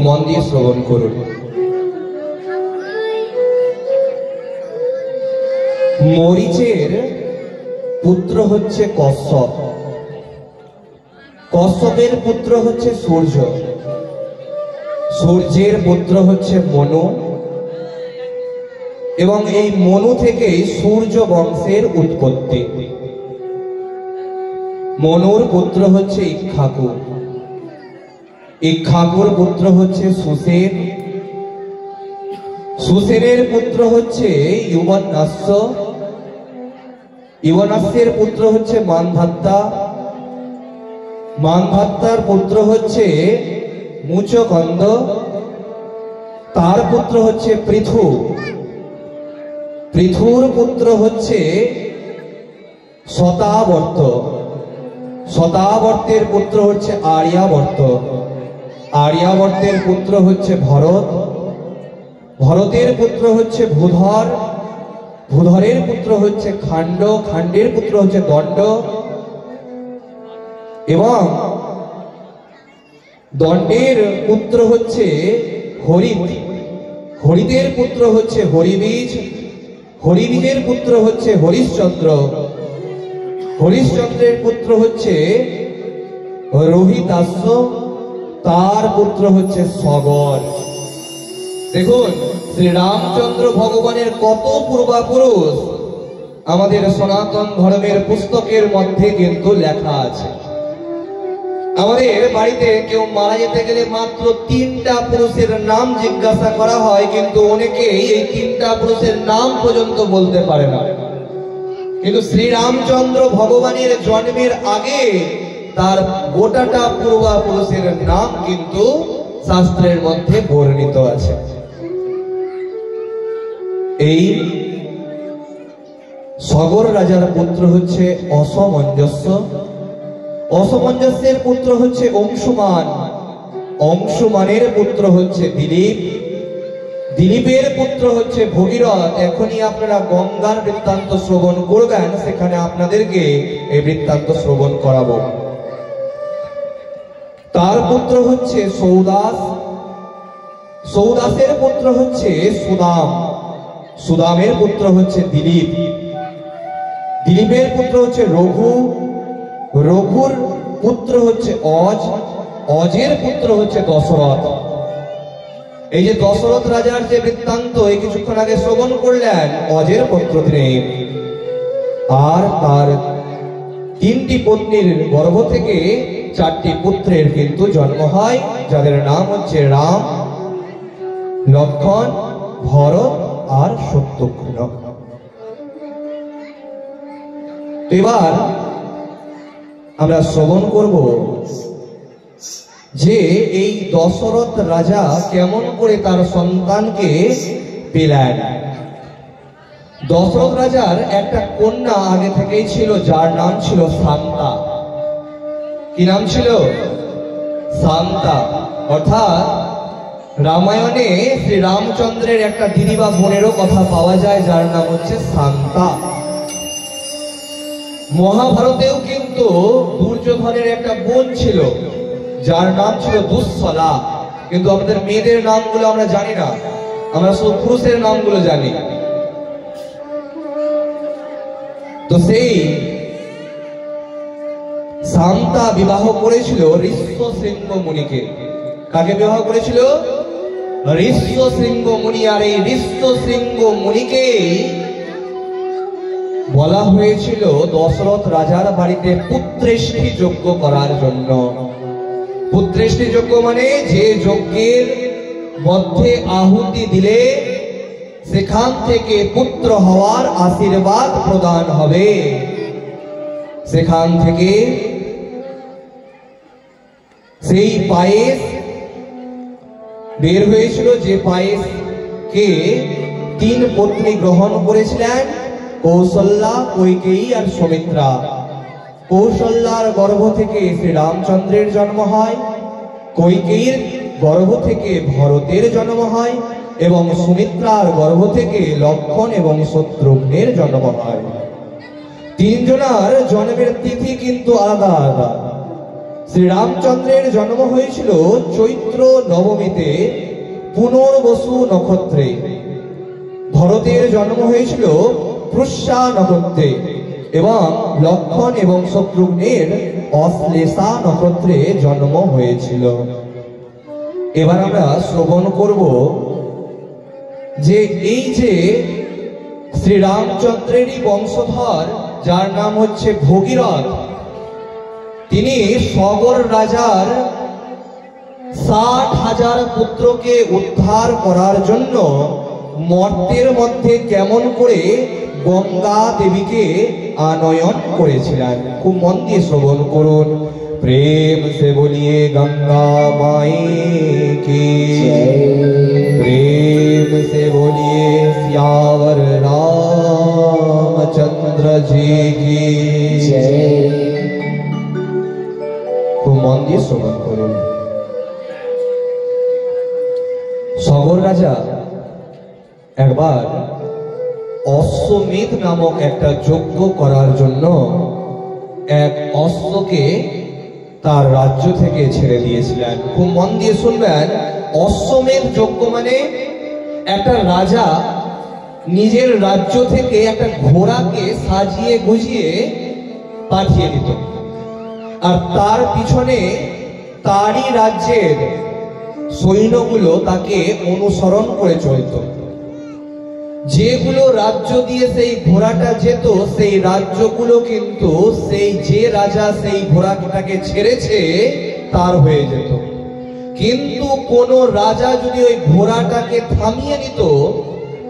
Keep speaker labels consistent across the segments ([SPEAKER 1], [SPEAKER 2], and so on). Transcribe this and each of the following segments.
[SPEAKER 1] মন দিয়ে শ্রবণ করুন। মরিচের পুত্র হচ্ছে কশ্যপ, কশ্যপের পুত্র হচ্ছে সূর্য, সূর্যের পুত্র হচ্ছে মনু, এবং এই মনু থেকেই সূর্য বংশের উৎপত্তি। মনুর পুত্র হচ্ছে ইক্ষ্বাকু, ইক্ষ্বাকুর পুত্র হচ্ছে সুসেন, সুসেনের পুত্র হচ্ছে ইউবনাস্য, ইউবনাস্যের পুত্র হচ্ছে মানধাত্তা, মানধাত্তার পুত্র হচ্ছে মুচকন্দ, তার পুত্র হচ্ছে পৃথু, পৃথুর পুত্র হচ্ছে শতাবর্ত, শতাবর্তের পুত্র হচ্ছে আর্যাবর্ত, আর্যাবর্তের পুত্র হচ্ছে ভরত, ভরতের পুত্র হচ্ছে ভূধর, ভূধরের পুত্র হচ্ছে খাণ্ড, খাণ্ডের পুত্র হচ্ছে দণ্ড, এবং দণ্ডের পুত্র হচ্ছে হরিত, হরিতের পুত্র হচ্ছে হরিবীজ, হরিবীজের পুত্র হচ্ছে হরিশ্চন্দ্র, হরিশ্চন্দ্রের পুত্র হচ্ছে রোহিতাস্য, তার পুত্র হচ্ছে সগর। দেখুন শ্রী রামচন্দ্র ভগবানের কত পূর্বাপুরুষ আমাদের সনাতন ধর্মের পুস্তকের মধ্যে কিন্তু লেখা আছে। আমাদের বাড়িতে কেউ মারা যেতে গেলে মাত্র 3টা পুরুষের নাম জিজ্ঞাসা করা হয়, কিন্তু অনেকেই এই 3টা পুরুষের নাম পর্যন্ত বলতে পারে না। কিন্তু শ্রী রামচন্দ্র ভগবানের জন্মের আগে তার গোটাটা পূর্বাপুরুষের নাম কিন্তু শাস্ত্রের মধ্যে বর্ণিত আছে। এই সগর রাজার পুত্র হচ্ছে অসমঞ্জস্য, অসমঞ্জস্যের পুত্র হচ্ছে অংশুমান, অংশুমানের পুত্র হচ্ছে দিলীপ, দিলীপের পুত্র হচ্ছে ভগীরথ। এখনই আপনারা গঙ্গার বৃত্তান্ত শ্রবণ করবেন, সেখানে আপনাদেরকে এই বৃত্তান্ত শ্রবণ করাবো। তার পুত্র হচ্ছে সৌদাস, সৌদাসের পুত্র হচ্ছে সুদাম, সুদামের পুত্র হচ্ছে দিলীপ, দিলীপের পুত্র হচ্ছে রঘু, রঘুর পুত্র হচ্ছে অজ, অজের পুত্র হচ্ছে দশরথ। এই যে দশরথ রাজার যে বৃত্তান্ত এই কিছুক্ষণ আগে শ্রবণ করলেন, অজের পুত্র তিনি, আর তার 3টি পত্নীর গর্ভ থেকে 4টি পুত্রের কিন্তু জন্ম হয়, যাদের নাম হচ্ছে রাম, লক্ষ্মণ, ভরত আর শত্রুঘ্ন। এবার আমরা শ্রবণ করব যে এই দশরথ রাজা কেমন করে তার সন্তানকে পেলেন। দশরথ রাজার একটা কন্যা আগে থেকেই ছিল, যার নাম ছিল শান্তা। কি নাম ছিল? শান্তা। অর্থাৎ রামায়ণে শ্রী রামচন্দ্রের একটা দিদি বা বোনেরও কথা পাওয়া যায়, যার নাম হচ্ছে শান্তা। মহাভারতেও কিন্তু দুর্যোধনের একটা বোন ছিল, যার নাম ছিল দুঃশলা। কিন্তু আমাদের মেয়েদের নামগুলো আমরা জানি না, আমরা শুধু পুরুষের নামগুলো জানি। তো সেই শান্তা বিবাহ করেছিল ঋষ্যশৃঙ্গ মুনিকে। কাকে বিবাহ করেছিল? ঋষ্যশৃঙ্গ মুনি। আর এই ঋষ্যশৃঙ্গ মুনিকে বলা হয়েছিল দশরথ রাজার বাড়িতে পুত্রেষ্টি যজ্ঞ করার জন্য। পুত্রেষ্টি যজ্ঞ মানে যে যজ্ঞের মধ্যে আহুতি দিলে সেখান থেকে পুত্র হওয়ার আশীর্বাদ প্রদান হবে। সেখান থেকে সেই পায়েস বের হয়েছিল, যে পায়েস কে 3 পত্নী গ্রহণ করেছিলেন, কৌশল্যা, কৈকেয়ী আর সুমিত্রা। কৌশল্যার গর্ভ থেকে শ্রী রামচন্দ্রের জন্ম হয়, কৈকেয়ীর গর্ভ থেকে ভরতের জন্ম হয়, এবং সুমিত্রার গর্ভ থেকে লক্ষ্মণ এবং শত্রুঘ্নের জন্ম হয়। 3 জনার জন্মের তিথি কিন্তু আলাদা আলাদা। শ্রীরামচন্দ্রের জন্ম হয়েছিল চৈত্র নবমীতে পুনর্বসু নক্ষত্রে। ভরতের জন্ম হয়েছিল পুষ্যা নক্ষত্রে এবং লক্ষণ এবং শত্রুঘ্নের অশ্লেষা নক্ষত্রে জন্ম হয়েছিল। এবার আমরা শ্রবণ করব যে এই যে শ্রীরামচন্দ্রেরই বংশধর, যার নাম হচ্ছে ভগীরথ, তিনি সগর রাজার 60,000 পুত্রকে উদ্ধার করার জন্য মর্তের মধ্যে কেমন করে গঙ্গা দেবীকে আনয়ন করেছিলেন। খুব মন দিয়ে শ্রবণ করুন। প্রেম সে বলিয়ে গঙ্গা মায়ে কি, প্রেম সে বলিয়ে শ্যাवर রামচন্দ্র জি কি। খুব মন দিয়ে শ্রবণ করুন। সগর রাজা একবার অশ্বমেধ নামক একটা যজ্ঞ করার জন্য এক অশ্বকে তার রাজ্য থেকে ছেড়ে দিয়েছিলেন। খুব মন দিয়ে শুনবেন। অশ্বমেধ যজ্ঞ মানে একটা রাজা নিজের রাজ্য থেকে একটা ঘোড়াকে সাজিয়ে গুজিয়ে পাঠিয়ে দিত, আর তার পিছনে তারই রাজ্যের সৈন্যগুলো তাকে অনুসরণ করে চলত। যেগুলো রাজ্য দিয়ে সেই ঘোড়াটা যেত, সেই রাজ্যগুলো কিন্তু সেই যে রাজা সেই ঘোড়াটাকে ছেড়েছে তার হয়ে যেত। কিন্তু কোন রাজা যদি ওই ঘোড়াটাকে থামিয়ে নিত,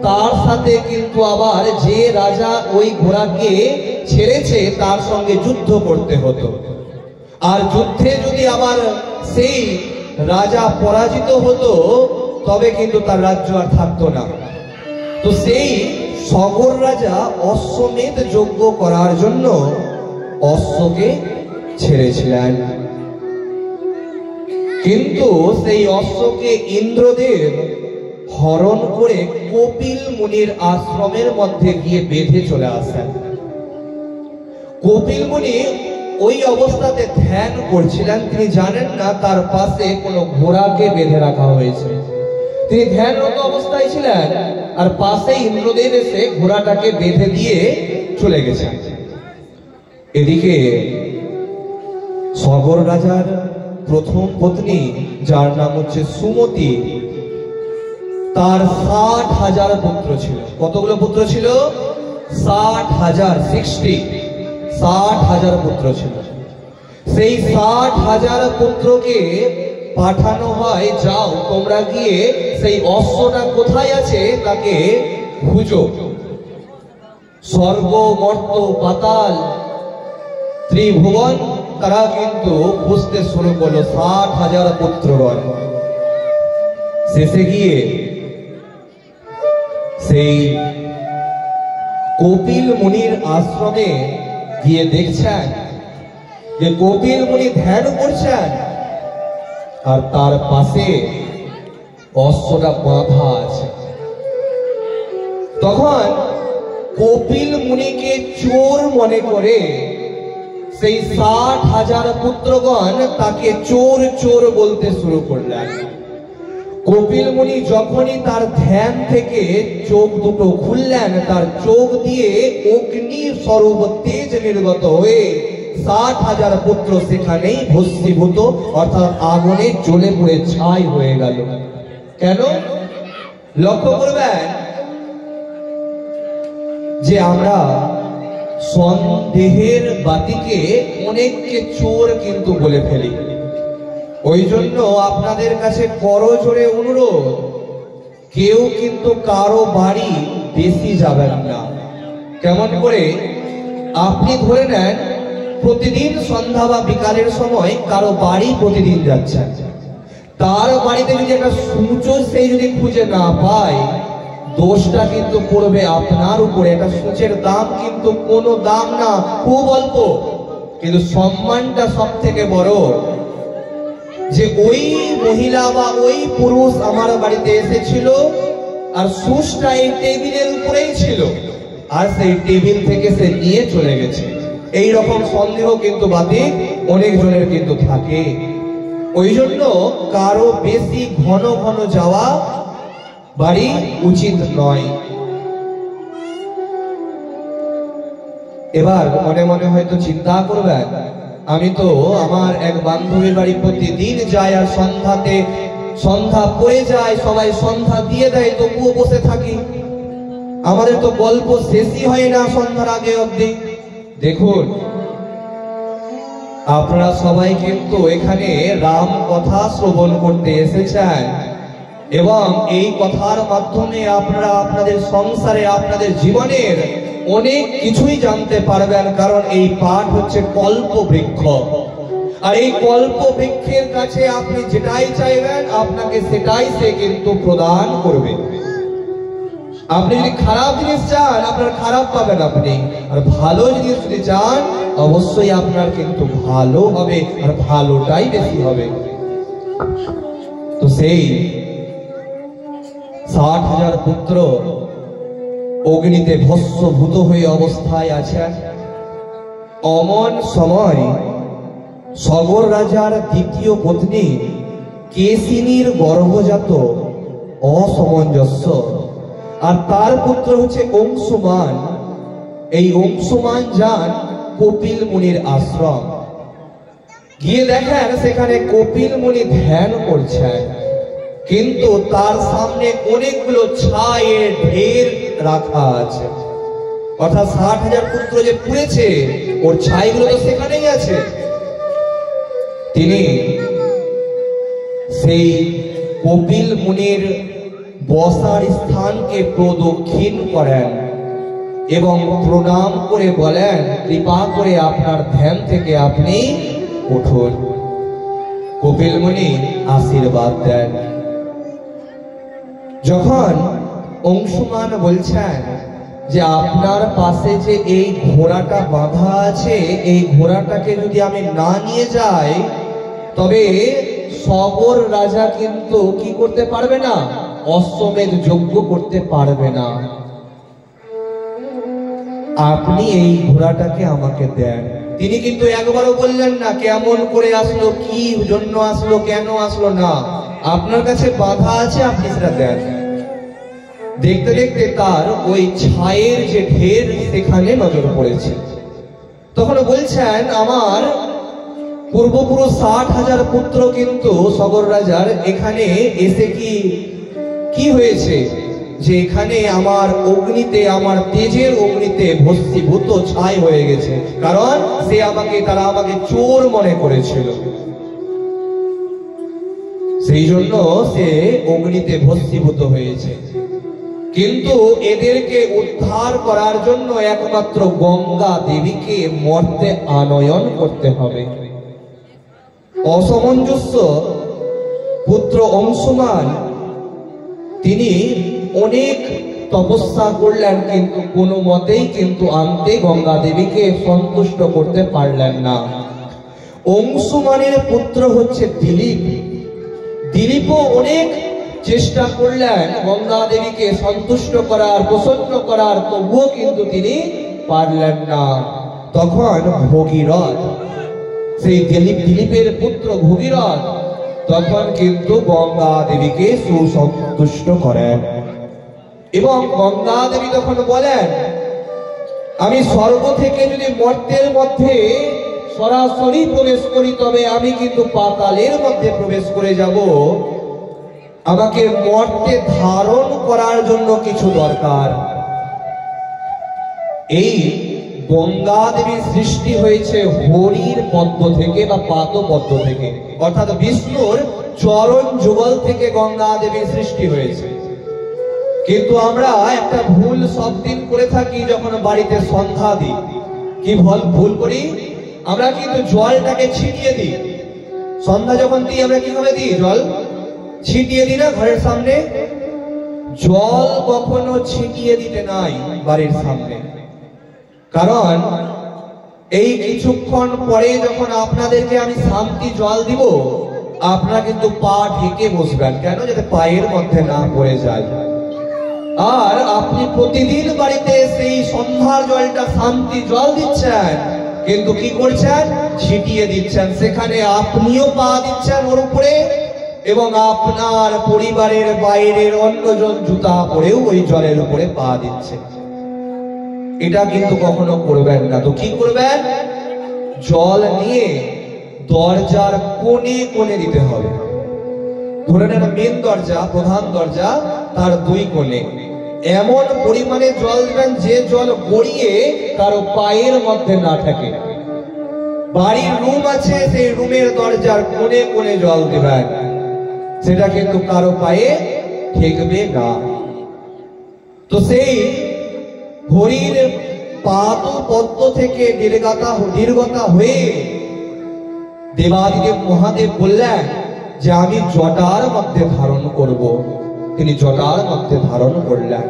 [SPEAKER 1] তার সাথে কিন্তু আবার যে রাজা ওই ঘোড়াকে ছেড়েছে তার সঙ্গে যুদ্ধ করতে হতো। আর যুদ্ধে যদি আবার সেই রাজা পরাজিত হতো, তবে কিন্তু তার রাজ্য আর থাকতো না। তো সেই সগর রাজা অশ্বমেধ যজ্ঞ করার জন্য অশ্বকে ছেড়েছিলেন, কিন্তু সেই অশ্বকে ইন্দ্রদেব হরণ করে কপিল মুনির আশ্রমের মধ্যে গিয়ে বেঁধে চলে আসেন। কপিল মুনি ওই অবস্থাতে ধ্যান করছিলেন। তিনি জানেন না তার পাশে কোনো ঘোড়াকে বেঁধে রাখা হয়েছে। তিনি ধ্যানরত অবস্থায় ছিলেন, আর পাশে ইন্দ্রদেব এসে ঘোড়াটাকে বেঁধে দিয়ে চলে গেছেন। এদিকে সগর রাজার প্রথম পত্নী, যার নাম হচ্ছে সুমতি, তার 60,000 পুত্র ছিল। কতগুলো পুত্র ছিল? 60,000, 60,000 পুত্র ছিল। সেই 60,000 পুত্রকে পাঠানো হয়, যাও তোমরা গিয়ে সেই অশ্বটা কোথায় আছে তাকে খুঁজো। স্বর্গ, মর্ত, পাতাল, ত্রিভুবন তারা কিন্তু খুঁজতে শুরু করলো 60,000 পুত্রগণ। শেষে গিয়ে সেই কপিল মুনির আশ্রমে গিয়ে দেখছেন যে কপিল মুনি ধ্যান করছেন, আর তার পাশে অশ্বটা বাঁধা আছে। তখন কপিল মুনিকে চোর মনে করে সেই 60,000 পুত্রগণ তাকে চোর চোর বলতে শুরু করলেন। কপিল মুনি যখনই তার ধ্যান থেকে চোখ দুটো খুললেন, তার চোখ দিয়ে অগ্নি স্বরূপ তেজ নির্গত হয়ে 60,000 পুত্র সেখানেই ভস্মীভূত, অর্থাৎ আগুনে জ্বলে পুড়ে ছাই হয়ে গেল। কেন? লক্ষ্য করবেন যে আমরা সন্দেহের বাতিকে অনেককে চোর কিন্তু বলে ফেলি। ওই জন্য আপনাদের কাছে করজোড়ে অনুরোধ, কেউ কিন্তু কারো বাড়ি বেশি যাবেন না। কেমন করে? আপনি ধরে নেন প্রতিদিন সন্ধ্যা বা বিকালের সময় কারো বাড়ি প্রতিদিন যাচ্ছেন, তার বাড়িতে যদি একটা সূচো সেই যদি খুঁজে না পায়, দোষটা কিন্তু পড়বে আপনার উপরে। একটা সূচের দাম কিন্তু কোনো দাম না, খুব অল্প, কিন্তু সম্মানটা সব থেকে বড়। যে ওই মহিলা বা ওই পুরুষ আমার বাড়িতে এসেছিল, আর সুসটা এই টেবিলের উপরেই ছিল, আর সেই টেবিল থেকে সে নিয়ে চলে গেছে। এই রকম সন্দেহ কিন্তু বাতিক অনেক জনের কিন্তু থাকে। ওই জন্য কারো বেশি ঘন ঘন যাওয়া বাড়ি উচিত নয়। এবার মনে মনে হয়তো চিন্তা করবেন, আমি তো আমার এক বান্ধবীর বাড়ি প্রতিদিন যাই, আর সন্ধ্যা পড়ে যায়, সবাই সন্ধ্যা দিয়ে দেয়, তবুও বসে থাকি, আমাদের তো গল্প শেষই হয় না সন্ধ্যার আগে অবধি। দেখুন, আপনারা সবাই কিন্তু এখানে রাম কথা শ্রবণ করতে এসেছেন, এবং এই কথার মাধ্যমে আপনারা আপনাদের সংসারে, আপনাদের জীবনের অনেক কিছুই জানতে পারবেন। কারণ এই পাঠ হচ্ছে কল্প বৃক্ষ, আর এই কল্প বৃক্ষের কাছে আপনি যেটাই চাইবেন আপনাকে সেটাই সে কিন্তু প্রদান করবে। আপনি যদি খারাপ জিনিস চান আপনার খারাপ পাবেন আপনি, আর ভালো জিনিস যদি চান অবশ্যই আপনার কিন্তু ভালো হবে, আর ভালোটাই বেশি হবে। তো সেই 60,000 পুত্র অগ্নিতে ভস্মভূত হয়ে অবস্থায় আছেন। অমন সময় সগর রাজার দ্বিতীয় পত্নী কেশিনীর গর্ভজাত অসমঞ্জস্য, আর তার পুত্র হচ্ছে অংশুমান। এই অংশুমান যান কপিল মুনির আশ্রম, গিয়ে দেখেন সেখানে কপিল মুনি ধ্যান করছেন, কিন্তু তার সামনে অনেকগুলো ছায়ের ঢের রাখা আছে। অর্থাৎ 60,000 পুত্র যে পুড়েছে ওর ছাইগুলো তো সেখানেই আছে। তিনি সেই কপিল মুনির বসার স্থানকে প্রদক্ষিণ করেন এবং প্রণাম করে বলেন, কৃপা করে আপনার ধ্যান থেকে আপনি উঠুন। কপিল মুনি আশীর্বাদ দেন। যখন অংশুমান বলছেন যে আপনার পাশে যে এই ঘোড়াটা বাঁধা আছে, এই ঘোড়াটাকে যদি আমি না নিয়ে যাই তবে সগর রাজা কিন্তু কি করতে পারবে না, অশ্বমেধ যজ্ঞ করতে পারবে না, আপনি এই ঘোড়াটাকে আমাকে দেন। তিনি কিন্তু একবারও বললেন না কেমন করে আসলো, কি জন্য আসলো, কেন আসলো, না, আপনার কাছে বাধা আছে আপনি সেটা দেন। দেখতে দেখতে তার ওই ছায়ের যে ঢের সেখানে নজর পড়েছে। তখন বলছেন, আমার পূর্বপুরুষ 60,000 পুত্র কিন্তু সগর রাজার এখানে এসে কি হয়েছে যে এখানে আমার অগ্নিতে, আমার তেজের অগ্নিতে ভস্মীভূত ছাই হয়ে গেছে, কারণ তারা আমাকে চোর মনে করেছিল, সেই জন্য সে অগ্নিতে ভস্মীভূত হয়েছে। কিন্তু এদেরকে উদ্ধার করার জন্য একমাত্র গঙ্গা দেবীকে মর্তে আনয়ন করতে হবে। অসমঞ্জস্য পুত্র অংশুমান তিনি অনেক তপস্যা করলেন, কিন্তু কোনো মতেই কিন্তু আনতে গঙ্গা দেবীকে সন্তুষ্ট করতে পারলেন না। অংশুমানের পুত্র হচ্ছে দিলীপ। দিলীপও অনেক চেষ্টা করলেন গঙ্গা দেবীকে সন্তুষ্ট করার, প্রসন্ন করার, তবুও কিন্তু তিনি পারলেন না। তখন ভগীরথ, সেই দিলীপের পুত্র ভগীরথ তখন কিন্তু গঙ্গা দেবীকে সুসন্তুষ্ট করেন, এবং গঙ্গা দেবী তখন বলেন, আমি স্বর্গ থেকে যদি মর্তের মধ্যে সরাসরি প্রবেশ করি তবে আমি কিন্তু পাতালের মধ্যে প্রবেশ করে যাব, আমাকে মর্তে ধারণ করার জন্য কিছু দরকার। এই গঙ্গা দেবীর সৃষ্টি হয়েছে হরির পদ্ম থেকে বা পাদ পদ্ম থেকে, অর্থাৎ বিষ্ণুর চরণ যুগল থেকে গঙ্গা দেবীর সৃষ্টি হয়েছে। কিন্তু আমরা একটা ভুল সব দিন করে থাকি, যখন বাড়িতে সন্ধ্যা দিই কি ভুল করি, আমরা কিন্তু জলটাকে ছিটিয়ে দিই। সন্ধ্যা যখন দিই আমরা কিভাবে দিই, জল ছিটিয়ে দিই না ঘরের সামনে। জল কখনো ছিটিয়ে দিতে নাই বাড়ির সামনে, কারণ এই কিছুক্ষণ পরে যখন আপনাদেরকে আমি শান্তি জল দিব আপনারা কিন্তু পা ঢেকে বসবেন, কেন, যাতে পায়ের মধ্যে না পড়ে যায়। আর আপনি প্রতিদিন বাড়িতে সেই সন্ধ্যার জলটা শান্তি জল দিচ্ছেন, কিন্তু কি করছেন, ছিটিয়ে দিচ্ছেন। সেখানে আপনিও পা দিচ্ছেন ওর উপরে, এবং আপনার পরিবারের বাইরের অন্যজন জুতা পরেও ওই জলের উপরে পা দিচ্ছে। এটা কিন্তু কখনো করবেন না। তো কি করবেন, জল নিয়ে দরজার কোণে কোণে দিতে হবে। ধরে নেন মেন দরজা, প্রধান দরজা, তার দুই কোণে এমন পরিমাণে জল দেবেন যে জল গড়িয়ে কারো পায়ের মধ্যে না থাকে। বাড়ির রুম আছে, সেই রুমের দরজার কোণে কোণে জল দেবেন, সেটা কিন্তু কারো পায়ে ঠেকবে না। তো সেই হরির পাদ পদ্ম থেকে নির্গতা হয়ে দেবাদিদেব মহাদেব বললেন যে আমি জটার মধ্যে ধারণ করব। তিনি জটার মধ্যে ধারণ করলেন।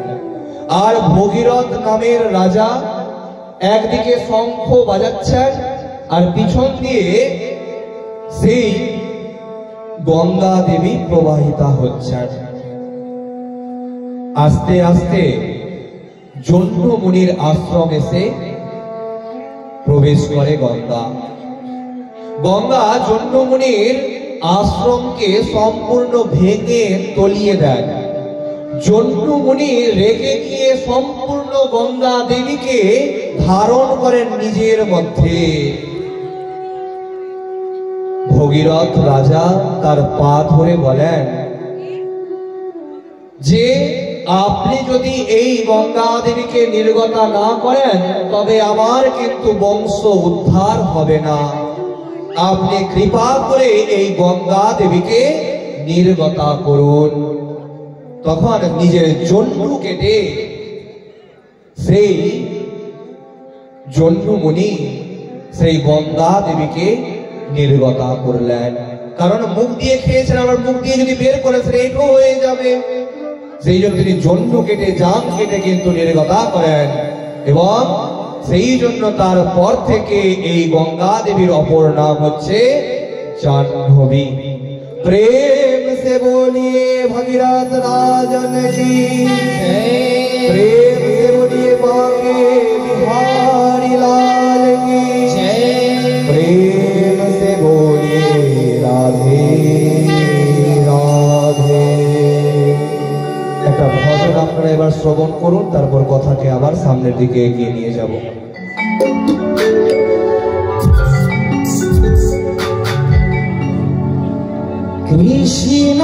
[SPEAKER 1] আর ভগীরথ নামের রাজা একদিকে শঙ্খ বাজাচ্ছেন, আর পিছন দিয়ে সেই গঙ্গা দেবী প্রবাহিতা হচ্ছেন। আস্তে আস্তে জন্য মুনির আশ্রম এসে প্রবেশ করে গঙ্গা। গঙ্গা জন্য মুনির আশ্রমকে সম্পূর্ণ ভেঙে তলিয়ে দেন। জন্য মুনি রেগে গিয়ে সম্পূর্ণ গঙ্গা দেবীকে ধারণ করেন নিজের মধ্যে। ভগীরথ রাজা তার পা ধরে বলেন যে আপনি যদি এই গঙ্গা দেবীকে নির্গতা না করেন তবে আমার কিন্তু বংশ উদ্ধার হবে না। আপনি কৃপা করে এই গঙ্গা দেবীকে নির্গতা করুন। তখন নিজের জন্মু কেটে সেই জন্মু মুনি সেই গঙ্গা দেবীকে নির্গতা করলেন। কারণ মুখ দিয়ে খেয়েছেন, আবার মুখ দিয়ে যদি বের করেছেন এটাও হয়ে যাবে। সেই জন্য তিনি জন্মু কেটে জাম কেটে কিন্তু নির্গতা করেন, এবং সেই জন্য তারপর থেকে এই গঙ্গা দেবীর অপর নাম হচ্ছে জাহ্নবী। প্রেম সে বলিয়ে ভগীরথ রাজন কি, প্রেম সে বলিয়ে বাঁকে বিহারি লাল কি, প্রেম সে বলিয়ে রাধে রাধে। একটা ভজন আপনারা এবার শ্রবণ করুন, তারপর কথাকে আবার সামনের দিকে এগিয়ে নিয়ে যাব। কৃষ্ণ